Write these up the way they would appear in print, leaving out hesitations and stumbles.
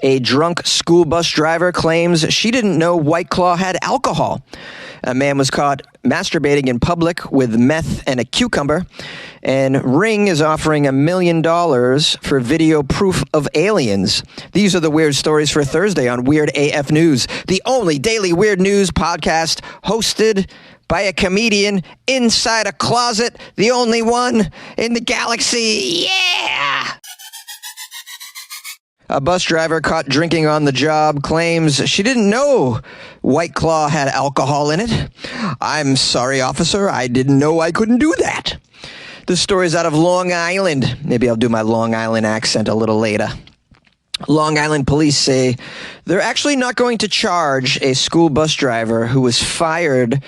A drunk school bus driver claims she didn't know White Claw had alcohol. A man was caught masturbating in public with meth and a cucumber. And Ring is offering $1 million for video proof of aliens. These are the weird stories for Thursday on Weird AF News, the only daily weird news podcast hosted by a comedian inside a closet, the only one in the galaxy. Yeah! A bus driver caught drinking on the job claims she didn't know White Claw had alcohol in it. I'm sorry, officer. I didn't know I couldn't do that. The story's out of Long Island. Maybe I'll do my Long Island accent a little later. Long Island police say they're actually not going to charge a school bus driver who was fired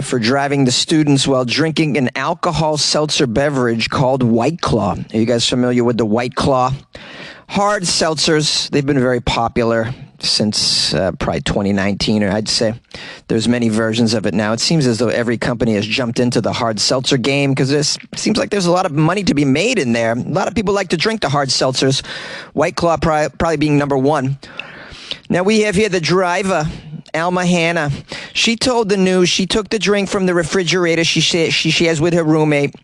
for driving the students while drinking an alcohol seltzer beverage called White Claw. Are you guys familiar with the White Claw? Hard seltzers, they've been very popular since probably 2019, or I'd say there's many versions of it now. It seems as though every company has jumped into the hard seltzer game because it seems like there's a lot of money to be made in there. A lot of people like to drink the hard seltzers, White Claw probably being number one. Now we have here the driver, Alma Hanna. She told the news she took the drink from the refrigerator she shares with her roommate,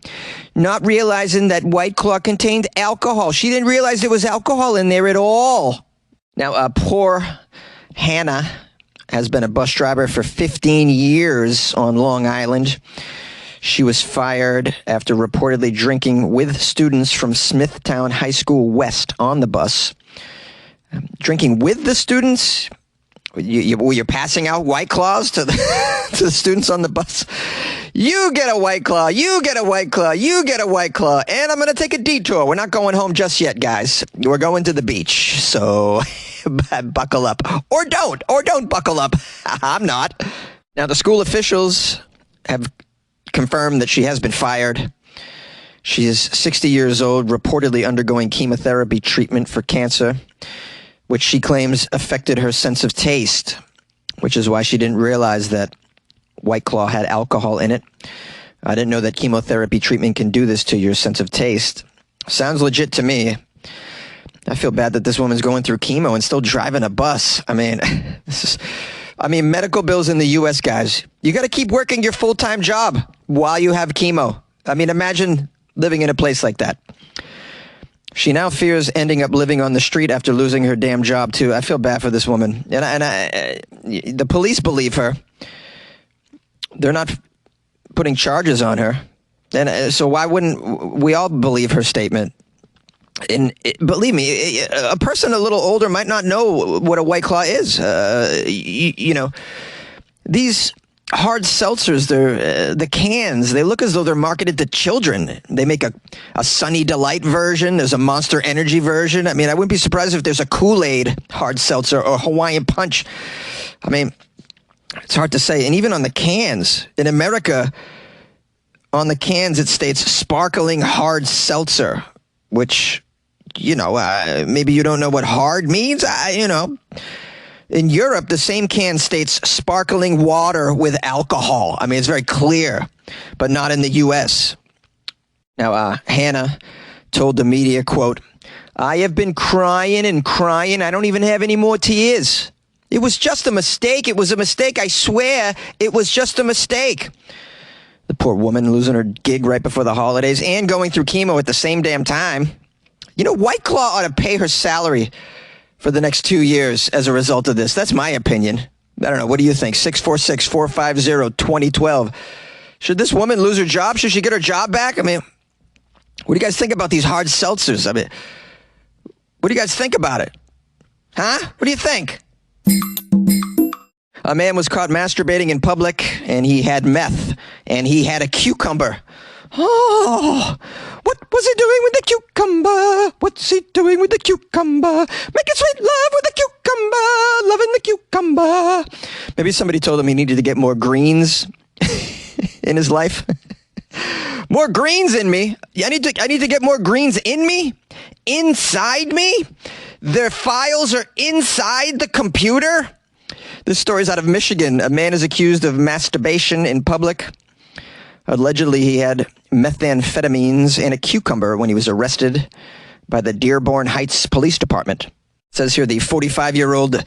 not realizing that White Claw contained alcohol. She didn't realize there was alcohol in there at all. Now, poor Hannah has been a bus driver for 15 years on Long Island. She was fired after reportedly drinking with students from Smithtown High School West on the bus. Drinking with the students? You're passing out White Claws to the students on the bus. You get a White Claw, you get a White Claw, you get a White Claw, and I'm going to take a detour. We're not going home just yet, guys. We're going to the beach, so buckle up. Or don't buckle up. I'm not. Now, the school officials have confirmed that she has been fired. She is 60 years old, reportedly undergoing chemotherapy treatment for cancer, which she claims affected her sense of taste, which is why she didn't realize that White Claw had alcohol in it. I didn't know that chemotherapy treatment can do this to your sense of taste. Sounds legit to me. I feel bad that this woman's going through chemo and still driving a bus. I mean, medical bills in the U.S., guys. You got to keep working your full-time job while you have chemo. I mean, imagine living in a place like that. She now fears ending up living on the street after losing her damn job, too. I feel bad for this woman. The police believe her. They're not putting charges on her. And so why wouldn't we all believe her statement? And believe me, a person a little older might not know what a White Claw is. These hard seltzers, the cans, they look as though they're marketed to children. They make a Sunny Delight version. There's a Monster Energy version. I mean, I wouldn't be surprised if there's a Kool-Aid hard seltzer or Hawaiian Punch. I mean, it's hard to say. And even on the cans, in America, on the cans, it states sparkling hard seltzer, which, maybe you don't know what hard means. In Europe, the same can states sparkling water with alcohol. I mean, it's very clear, but not in the U.S. Now, Hannah told the media, quote, "I have been crying and crying. I don't even have any more tears. It was just a mistake. It was a mistake. I swear it was just a mistake." The poor woman losing her gig right before the holidays and going through chemo at the same damn time. White Claw ought to pay her salary for the next 2 years as a result of this. That's my opinion. I don't know. What do you think? 646-450-2012. Should this woman lose her job? Should she get her job back? I mean, what do you guys think about these hard seltzers? I mean, what do you guys think about it? Huh? What do you think? A man was caught masturbating in public, and he had meth, and he had a cucumber. Oh, what was he doing with the cucumber? What's he doing with the cucumber? Making sweet love with the cucumber, loving the cucumber. Maybe somebody told him he needed to get more greens in his life. More greens in me. I need to get more greens in me, inside me. Their files are inside the computer. This story's out of Michigan. A man is accused of masturbation in public. Allegedly, he had methamphetamines and a cucumber when he was arrested by the Dearborn Heights Police Department. says here the 45-year-old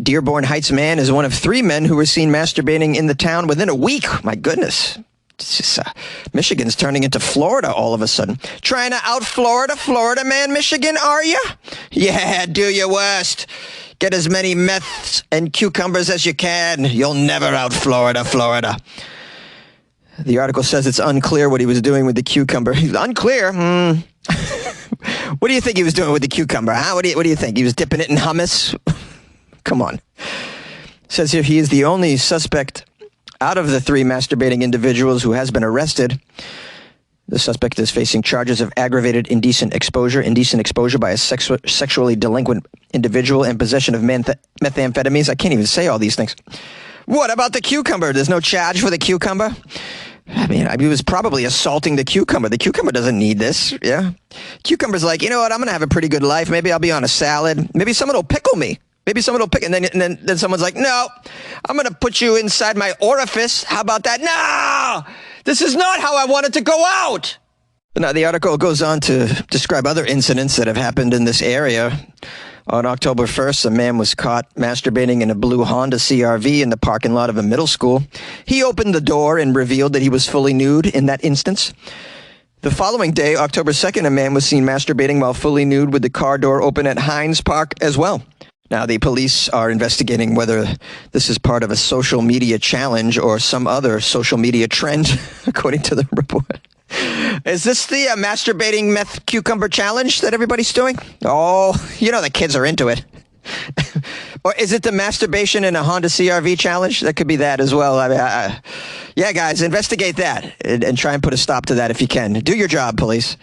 Dearborn Heights man is one of 3 men who were seen masturbating in the town within a week. My goodness. It's just, Michigan's turning into Florida all of a sudden. Trying to out-Florida man, Michigan, are you? Yeah, do your worst. Get as many meths and cucumbers as you can. You'll never out-Florida. The article says it's unclear what he was doing with the cucumber. Unclear? What do you think he was doing with the cucumber? Huh? What do you think? He was dipping it in hummus? Come on. It says here he is the only suspect out of the 3 masturbating individuals who has been arrested. The suspect is facing charges of aggravated indecent exposure by a sexually delinquent individual, and possession of methamphetamines. I can't even say all these things. What about the cucumber? There's no charge for the cucumber? I mean, he was probably assaulting the cucumber. The cucumber doesn't need this, yeah? Cucumber's like, you know what, I'm going to have a pretty good life. Maybe I'll be on a salad. Maybe someone will pickle me. Maybe someone will pick, and then someone's like, no, I'm going to put you inside my orifice. How about that? No! This is not how I wanted to go out! Now, the article goes on to describe other incidents that have happened in this area. On October 1st, a man was caught masturbating in a blue Honda CR-V in the parking lot of a middle school. He opened the door and revealed that he was fully nude in that instance. The following day, October 2nd, a man was seen masturbating while fully nude with the car door open at Hines Park as well. Now, the police are investigating whether this is part of a social media challenge or some other social media trend, according to the report. Is this the masturbating meth cucumber challenge that everybody's doing? Oh, you know the kids are into it. Or is it the masturbation in a Honda CR-V challenge? That could be that as well. I mean, yeah, guys, investigate that and try and put a stop to that if you can. Do your job, police.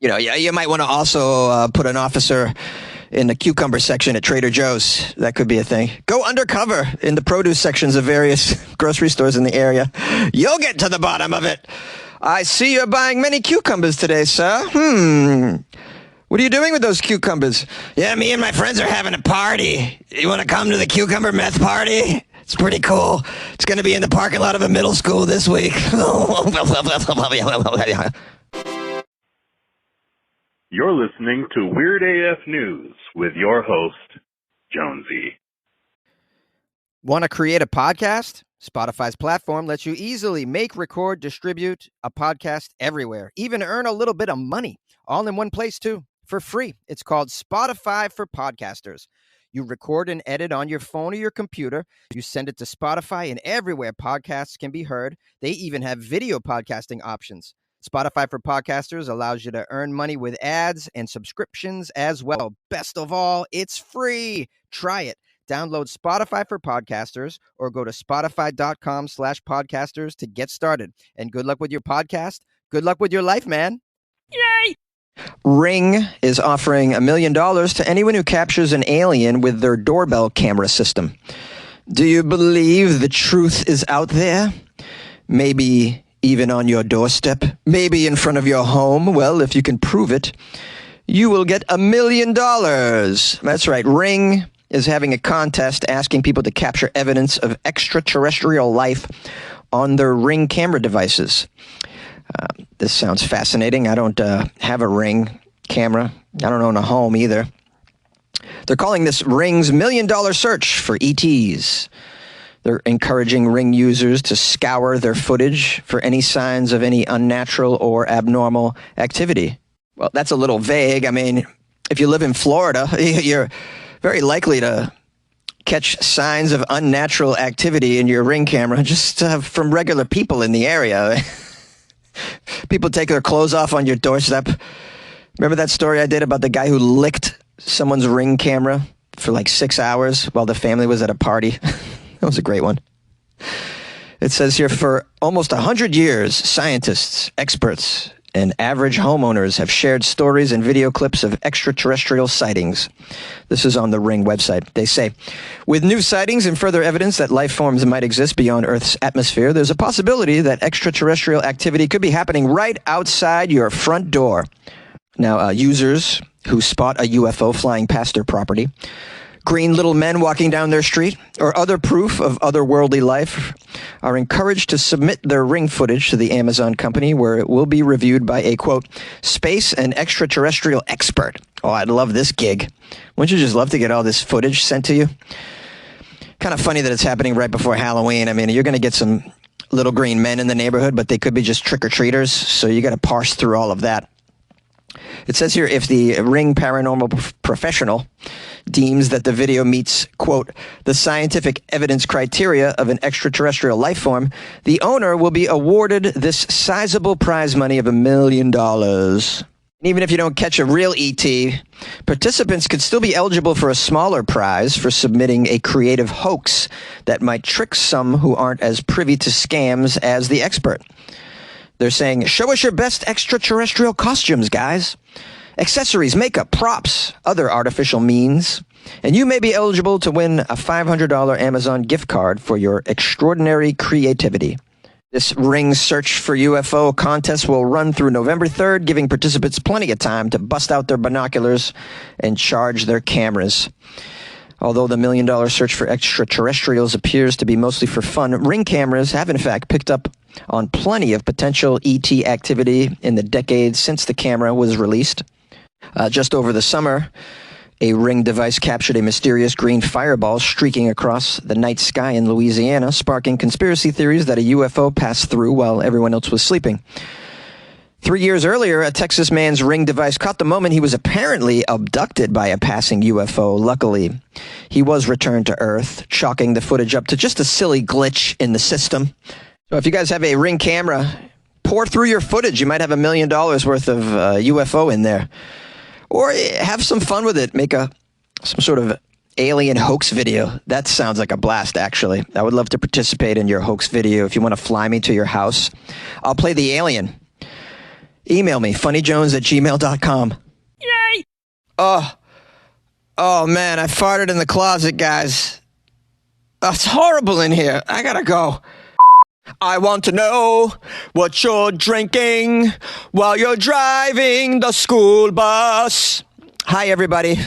You know, you might want to also put an officer in the cucumber section at Trader Joe's. That could be a thing. Go undercover in the produce sections of various grocery stores in the area. You'll get to the bottom of it. I see you're buying many cucumbers today, sir. What are you doing with those cucumbers? Yeah, me and my friends are having a party. You want to come to the cucumber meth party? It's pretty cool. It's going to be in the parking lot of a middle school this week. You're listening to Weird AF News with your host, Jonesy. Want to create a podcast? Spotify's platform lets you easily make, record, distribute a podcast everywhere, even earn a little bit of money, all in one place too, for free. It's called Spotify for Podcasters. You record and edit on your phone or your computer. You send it to Spotify, and everywhere podcasts can be heard. They even have video podcasting options. Spotify for Podcasters allows you to earn money with ads and subscriptions as well. Best of all, it's free. Try it. Download Spotify for Podcasters or go to spotify.com/podcasters to get started. And good luck with your podcast. Good luck with your life, man. Yay! Ring is offering $1 million to anyone who captures an alien with their doorbell camera system. Do you believe the truth is out there? Maybe even on your doorstep, maybe in front of your home. Well, if you can prove it, you will get $1 million. That's right. Ring is having a contest asking people to capture evidence of extraterrestrial life on their Ring camera devices. This sounds fascinating. I don't have a Ring camera. I don't own a home either. They're calling this Ring's $1 million search for ETs. They're encouraging Ring users to scour their footage for any signs of any unnatural or abnormal activity. Well, that's a little vague. I mean, if you live in Florida, you're very likely to catch signs of unnatural activity in your Ring camera just from regular people in the area. People take their clothes off on your doorstep. Remember that story I did about the guy who licked someone's Ring camera for like 6 hours while the family was at a party? That was a great one. It says here, for almost 100 years, scientists, experts, and average homeowners have shared stories and video clips of extraterrestrial sightings. This is on the Ring website. They say, with new sightings and further evidence that life forms might exist beyond Earth's atmosphere, there's a possibility that extraterrestrial activity could be happening right outside your front door. Now, users who spot a UFO flying past their property, green little men walking down their street, or other proof of otherworldly life are encouraged to submit their Ring footage to the Amazon company, where it will be reviewed by a, quote, space and extraterrestrial expert. Oh, I'd love this gig. Wouldn't you just love to get all this footage sent to you? Kind of funny that it's happening right before Halloween. I mean, you're going to get some little green men in the neighborhood, but they could be just trick-or-treaters, so you got to parse through all of that. It says here, if the Ring paranormal professional deems that the video meets, quote, the scientific evidence criteria of an extraterrestrial life form, the owner will be awarded this sizable prize money of $1 million. Even if you don't catch a real ET, participants could still be eligible for a smaller prize for submitting a creative hoax that might trick some who aren't as privy to scams as the expert. They're saying, show us your best extraterrestrial costumes, guys. Accessories, makeup, props, other artificial means. And you may be eligible to win a $500 Amazon gift card for your extraordinary creativity. This Ring Search for UFO contest will run through November 3rd, giving participants plenty of time to bust out their binoculars and charge their cameras. Although the $1 million search for extraterrestrials appears to be mostly for fun, Ring cameras have in fact picked up on plenty of potential ET activity in the decades since the camera was released. Just over the summer, a Ring device captured a mysterious green fireball streaking across the night sky in Louisiana, sparking conspiracy theories that a UFO passed through while everyone else was sleeping. 3 years earlier, a Texas man's Ring device caught the moment he was apparently abducted by a passing UFO. Luckily, he was returned to Earth, chalking the footage up to just a silly glitch in the system. So if you guys have a Ring camera, pour through your footage. You might have $1 million worth of UFO in there. Or have some fun with it. Make some sort of alien hoax video. That sounds like a blast, actually. I would love to participate in your hoax video. If you want to fly me to your house, I'll play the alien. Email me, funnyjones@gmail.com. Yay! Oh, man, I farted in the closet, guys. Oh, it's horrible in here. I gotta go. I want to know what you're drinking while you're driving the school bus. Hi, everybody.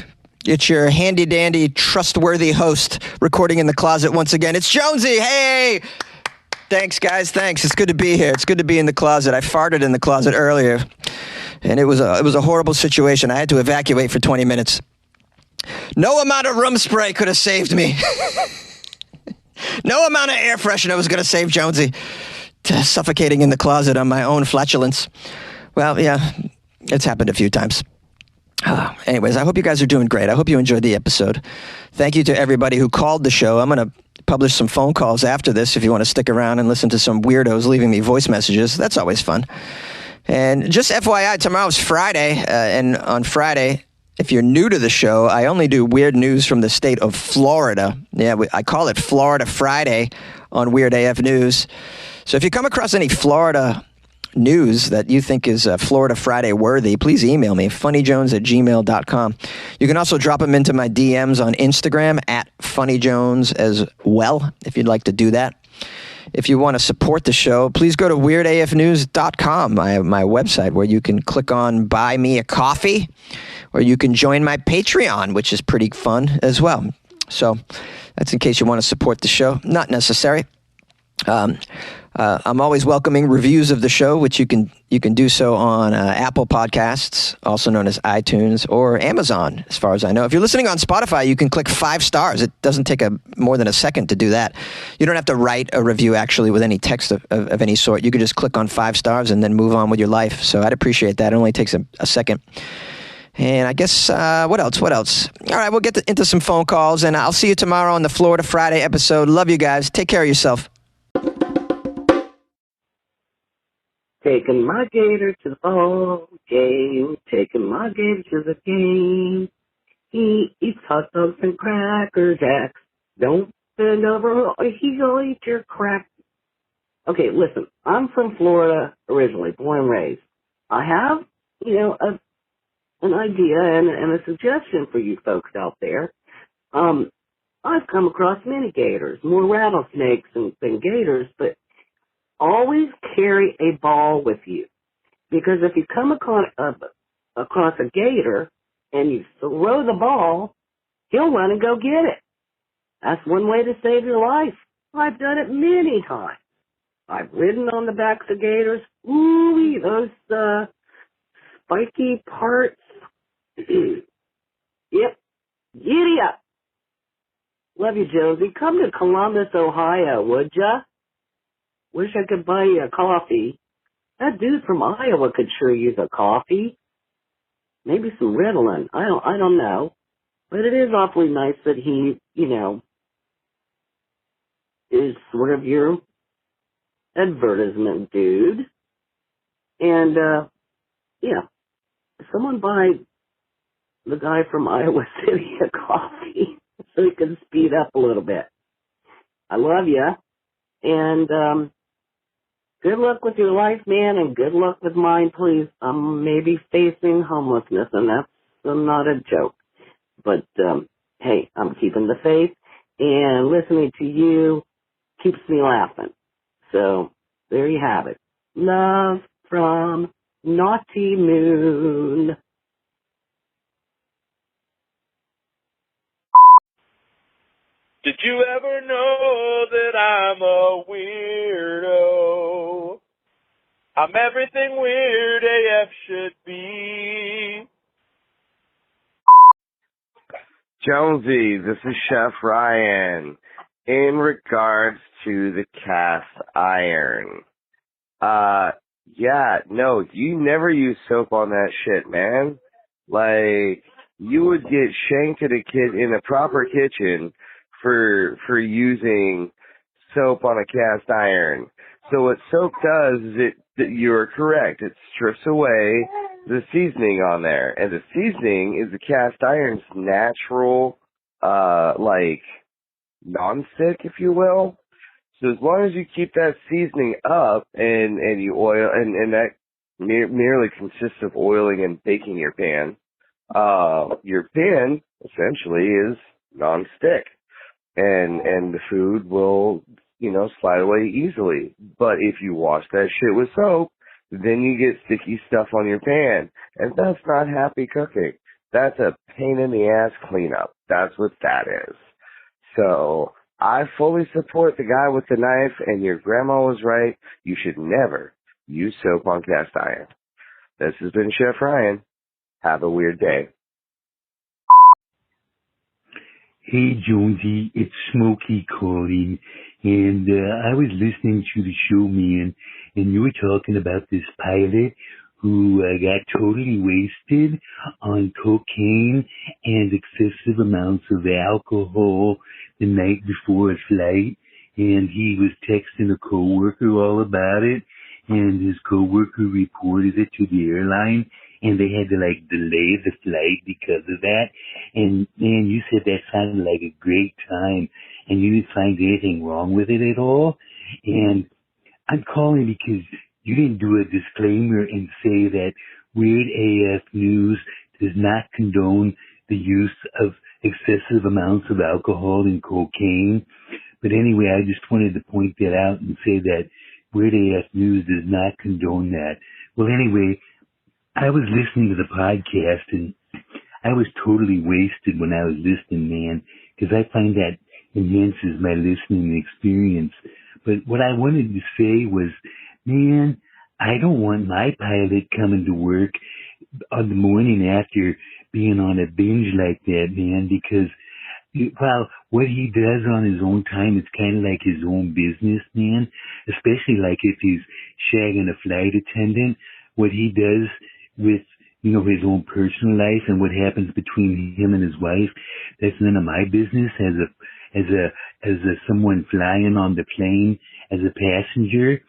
It's your handy-dandy, trustworthy host recording in the closet once again. It's Jonesy. Hey! Thanks, guys. Thanks. It's good to be here. It's good to be in the closet. I farted in the closet earlier, and it was a horrible situation. I had to evacuate for 20 minutes. No amount of room spray could have saved me. No amount of air freshener was going to save Jonesy. Suffocating in the closet on my own flatulence. Well, yeah, it's happened a few times. Anyways, I hope you guys are doing great. I hope you enjoyed the episode. Thank you to everybody who called the show. I'm going to publish some phone calls after this if you want to stick around and listen to some weirdos leaving me voice messages. That's always fun. And just FYI, tomorrow's Friday, and on Friday, if you're new to the show, I only do weird news from the state of Florida. Yeah, I call it Florida Friday on Weird AF News. So if you come across any Florida news that you think is Florida Friday worthy, please email me, funnyjones@gmail.com. You can also drop them into my DMs on Instagram @funnyjones as well, if you'd like to do that. If you want to support the show, please go to weirdafnews.com, my website, where you can click on Buy Me a Coffee, or you can join my Patreon, which is pretty fun as well. So that's in case you want to support the show. Not necessary. I'm always welcoming reviews of the show, which you can do so on Apple Podcasts, also known as iTunes, or Amazon, as far as I know. If you're listening on Spotify, you can click 5 stars. It doesn't take more than a second to do that. You don't have to write a review, actually, with any text of any sort. You can just click on 5 stars and then move on with your life. So I'd appreciate that. It only takes a second. And I guess, what else? All right, we'll get into some phone calls, and I'll see you tomorrow on the Florida Friday episode. Love you guys. Take care of yourself. Taking my gator to the ball game. Taking my gator to the game. He eats hot dogs and Cracker Jacks. Don't bend over, he'll eat your crack. Okay, listen, I'm from Florida originally, born and raised. I have, an idea and a suggestion for you folks out there. I've come across many gators, more rattlesnakes than gators, but always carry a ball with you. Because if you come across a gator and you throw the ball, he'll run and go get it. That's one way to save your life. I've done it many times. I've ridden on the backs of gators. Ooh, those spiky parts Yep. Giddy up. Love you, Jonesy. Come to Columbus, Ohio, would ya? Wish I could buy you a coffee. That dude from Iowa could sure use a coffee. Maybe some Ritalin. I don't know. But it is awfully nice that he, is sort of your advertisement dude. And, yeah, someone buy the guy from Iowa City a coffee so he can speed up a little bit. I love you. And, good luck with your life, man, and good luck with mine, please. I'm maybe facing homelessness, and that's not a joke. But, hey, I'm keeping the faith, and listening to you keeps me laughing. So, there you have it. Love from Naughty Moon. Did you ever know that I'm a weirdo? I'm everything weird AF should be. Jonesy, this is Chef Ryan. In regards to the cast iron, you never use soap on that shit, man. Like, you would get shanked at a kid in a proper kitchen for using soap on a cast iron. So what soap does is you're correct. It strips away the seasoning on there, and the seasoning is the cast iron's natural, non-stick, if you will. So as long as you keep that seasoning up and you oil, and that merely consists of oiling and baking your pan essentially is non-stick. And the food will, slide away easily. But if you wash that shit with soap, then you get sticky stuff on your pan. And that's not happy cooking. That's a pain in the ass cleanup. That's what that is. So I fully support the guy with the knife, and your grandma was right. You should never use soap on cast iron. This has been Chef Ryan. Have a weird day. Hey Jonesy, it's Smokey calling, and I was listening to the show, man, and you were talking about this pilot who got totally wasted on cocaine and excessive amounts of alcohol the night before a flight, and he was texting a coworker all about it, and his coworker reported it to the airline, and they had to delay the flight because of that. And man, you said that sounded like a great time, and you didn't find anything wrong with it at all. And I'm calling because you didn't do a disclaimer and say that Weird AF News does not condone the use of excessive amounts of alcohol and cocaine. But anyway, I just wanted to point that out and say that Weird AF News does not condone that. Well, anyway, I was listening to the podcast, and I was totally wasted when I was listening, man, because I find that enhances my listening experience. But what I wanted to say was, man, I don't want my pilot coming to work on the morning after being on a binge like that, man, because well, what he does on his own time, it's kind of like his own business, man, especially like if he's shagging a flight attendant. What he does with, his own personal life and what happens between him and his wife, that's none of my business as someone flying on the plane as a passenger.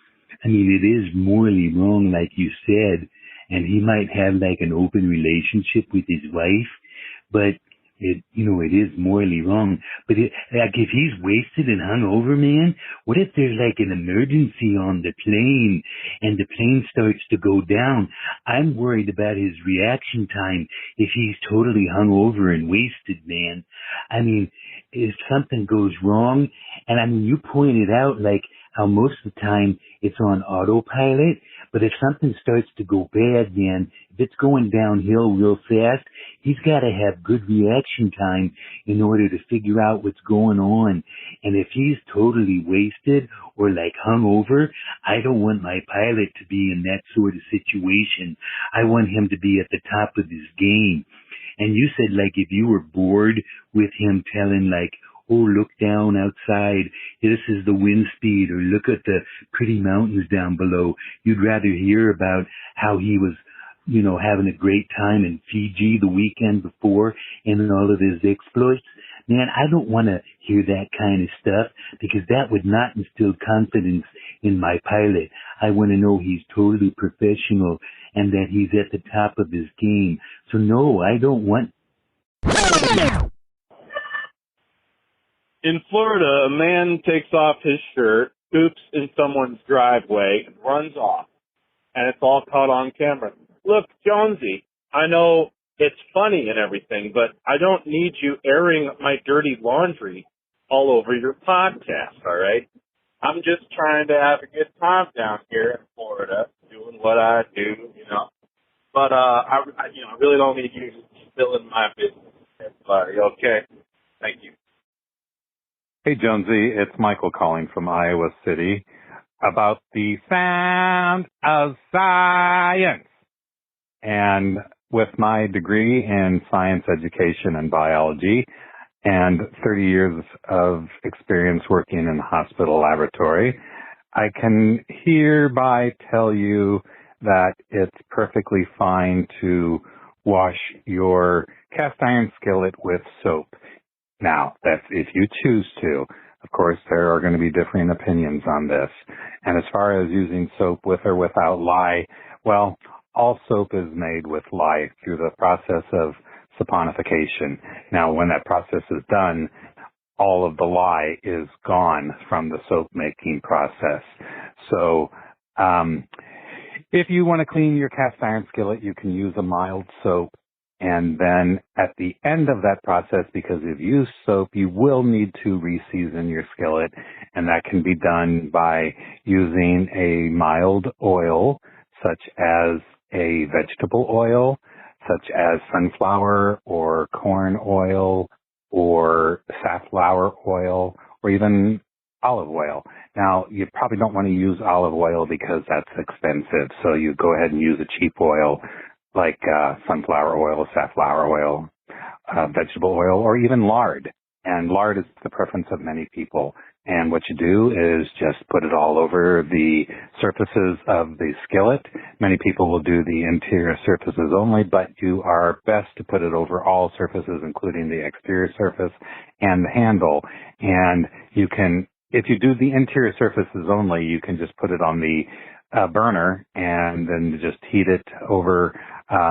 I mean, it is morally wrong, like you said, and he might have an open relationship with his wife, but it is morally wrong. But if he's wasted and hungover, man, what if there's an emergency on the plane and the plane starts to go down? I'm worried about his reaction time if he's totally hungover and wasted, man. I mean, if something goes wrong, and I mean, you pointed out how most of the time it's on autopilot, but if something starts to go bad, man, if it's going downhill real fast, he's got to have good reaction time in order to figure out what's going on. And if he's totally wasted or hungover, I don't want my pilot to be in that sort of situation. I want him to be at the top of his game. And you said, like, if you were bored with him telling, like, oh, look down outside, this is the wind speed, or look at the pretty mountains down below, you'd rather hear about how he was, you know, having a great time in Fiji the weekend before and all of his exploits. Man, I don't want to hear that kind of stuff because that would not instill confidence in my pilot. I want to know he's totally professional and that he's at the top of his game. So no, I don't want. In Florida, a man takes off his shirt, poops in someone's driveway, and runs off. And it's all caught on camera. Look, Jonesy, I know it's funny and everything, but I don't need you airing my dirty laundry all over your podcast, all right? I'm just trying to have a good time down here in Florida, doing what I do, you know. But I really don't need you spilling my business, everybody, okay? Thank you. Hey, Jonesy, it's Michael calling from Iowa City about the sound of science. And with my degree in science education and biology and 30 years of experience working in the hospital laboratory, I can hereby tell you that it's perfectly fine to wash your cast iron skillet with soap. Now, that's if you choose to. Of course, there are going to be differing opinions on this. And as far as using soap with or without lye, well, all soap is made with lye through the process of saponification. Now, when that process is done, all of the lye is gone from the soap making process. So, if you want to clean your cast iron skillet, you can use a mild soap. And then at the end of that process, because you've used soap, you will need to re-season your skillet. And that can be done by using a mild oil, such as a vegetable oil, such as sunflower or corn oil or safflower oil, or even olive oil. Now, you probably don't want to use olive oil because that's expensive. So you go ahead and use a cheap oil like sunflower oil, safflower oil, vegetable oil, or even lard. And lard is the preference of many people. And what you do is just put it all over the surfaces of the skillet. Many people will do the interior surfaces only, but you are best to put it over all surfaces, including the exterior surface and the handle. And you can, if you do the interior surfaces only, you can just put it on the burner and then just heat it over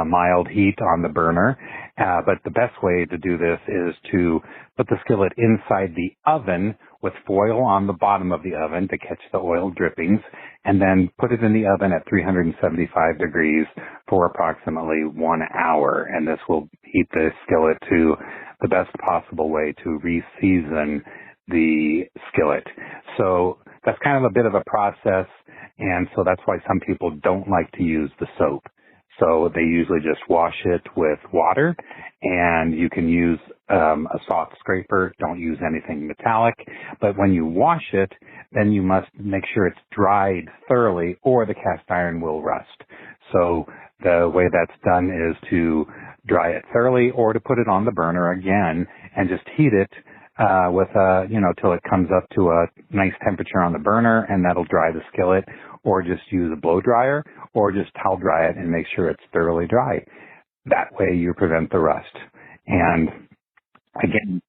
mild heat on the burner. But the best way to do this is to put the skillet inside the oven with foil on the bottom of the oven to catch the oil drippings, and then put it in the oven at 375 degrees for approximately 1 hour. And this will heat the skillet to the best possible way to re-season the skillet. So that's kind of a bit of a process, and so that's why some people don't like to use the soap. So they usually just wash it with water, and you can use a soft scraper. Don't use anything metallic. But when you wash it, then you must make sure it's dried thoroughly, or the cast iron will rust. So the way that's done is to dry it thoroughly, or to put it on the burner again and just heat it with till it comes up to a nice temperature on the burner, and that'll dry the skillet. Or just use a blow dryer, or just towel dry it and make sure it's thoroughly dry. That way you prevent the rust. And again,